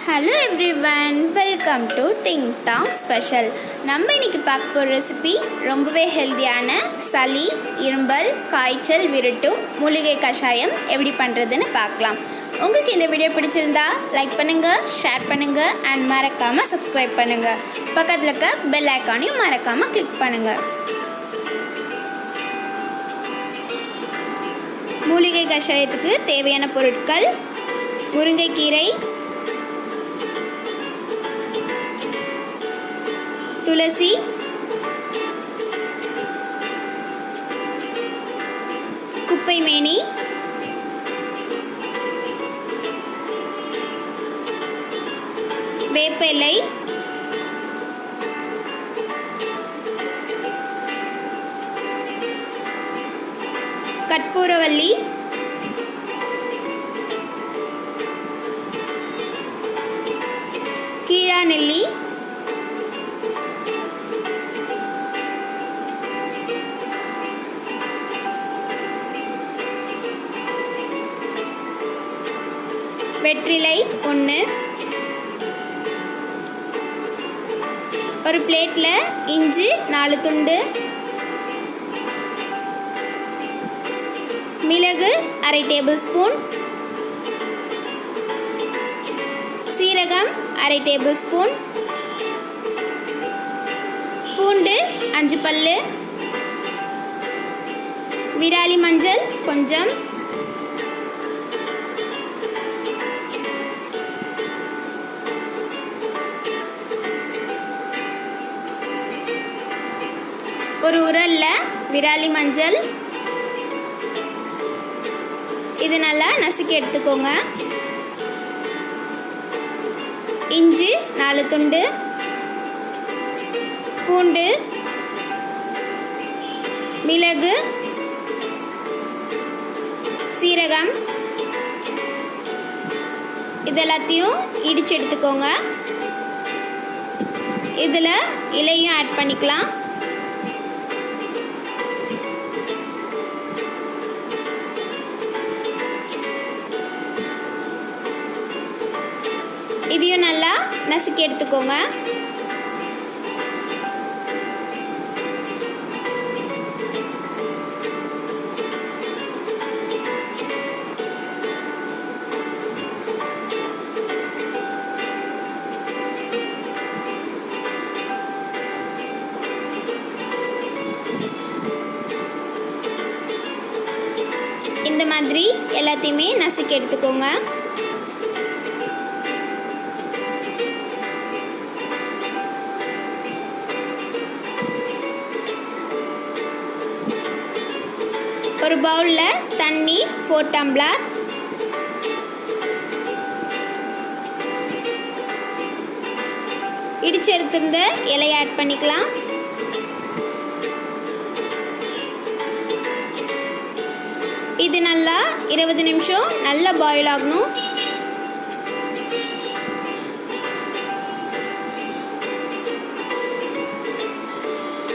Hello everyone, welcome to ding Tang special. நம்ம இன்னைக்கு பார்க்க போகிற ரெசிபி ரொம்பவே ஹெல்த்தியான சளி, இரும்பல், காய்ச்சல் விரட்டும் மூலிகை கஷாயம் எப்படி பண்ணுறதுன்னு பார்க்கலாம். உங்களுக்கு இந்த வீடியோ பிடிச்சிருந்தா லைக் பண்ணுங்கள், ஷேர் பண்ணுங்கள் அண்ட் மறக்காமல் சப்ஸ்கிரைப் பண்ணுங்கள். பக்கத்தில் இருக்க பெல் ஐக்கானையும் மறக்காமல் கிளிக் பண்ணுங்கள். மூலிகை கஷாயத்துக்கு தேவையான பொருட்கள்: முருங்கைக்கீரை, துளசி, குப்பைமேனி, வேப்பிலை, கற்பூரவள்ளி, கீழாநெல்லி, வெற்றிலை 1, ஒரு பிளேட்டில் இஞ்சி 4 துண்டு, மிளகு 1/2 டேபிள் ஸ்பூன், சீரகம் 1/2 டேபிள் ஸ்பூன், பூண்டு 5 பல்லு, விராலி மஞ்சள் கொஞ்சம், ஒரு உரல்ல விராலி மஞ்சள் இது நல்லா நசுக்கி எடுத்துக்கோங்க. இஞ்சி 4 துண்டு, பூண்டு, மிளகு, சீரகம் இதெல்லாத்தையும் இடிச்சு எடுத்துக்கோங்க. இதில் இலையும் ஆட் பண்ணிக்கலாம். இதையும் நல்லா நசுக்கி எடுத்துக்கோங்க. இந்த மாதிரி எல்லாத்தையுமே நசுக்கி எடுத்துக்கோங்க. ஒரு பவுலில் தண்ணீர் 4 டம்ளர், இடிச்சு எடுத்திருந்த இலையை ஆட் பண்ணிக்கலாம். இது நல்லா 20 நிமிஷம் நல்லா பாயில் ஆகணும்.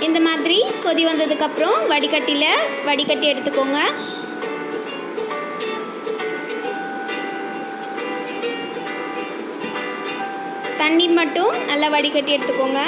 இந்த மாதிரி கொதி வந்ததுக்கப்புறம் வடிகட்டி எடுத்துக்கோங்க. தண்ணீர் மட்டும் நல்லா வடிகட்டி எடுத்துக்கோங்க.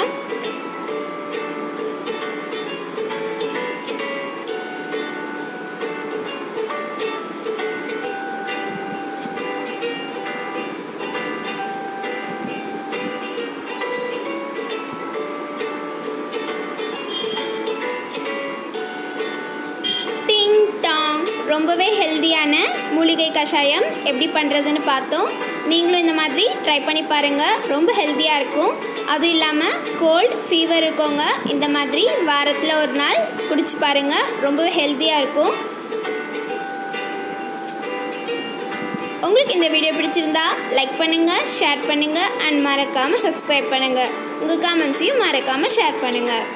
ரொம்பவே ஹெல்த்தியான மூலிகை கஷாயம் எப்படி பண்ணுறதுன்னு பார்த்தோம். நீங்களும் இந்த மாதிரி ட்ரை பண்ணி பாருங்கள், ரொம்ப ஹெல்த்தியாக இருக்கும். அதுவும் இல்லாமல் கோல்ட் ஃபீவர் இருக்கவங்க இந்த மாதிரி வாரத்தில் ஒரு நாள் குடிச்சு பாருங்கள், ரொம்பவே ஹெல்த்தியாக இருக்கும். உங்களுக்கு இந்த வீடியோ பிடிச்சிருந்தா லைக் பண்ணுங்கள், ஷேர் பண்ணுங்கள் அண்ட் மறக்காமல் சப்ஸ்கிரைப் பண்ணுங்கள். உங்கள் கமெண்ட்ஸையும் மறக்காமல் ஷேர் பண்ணுங்கள்.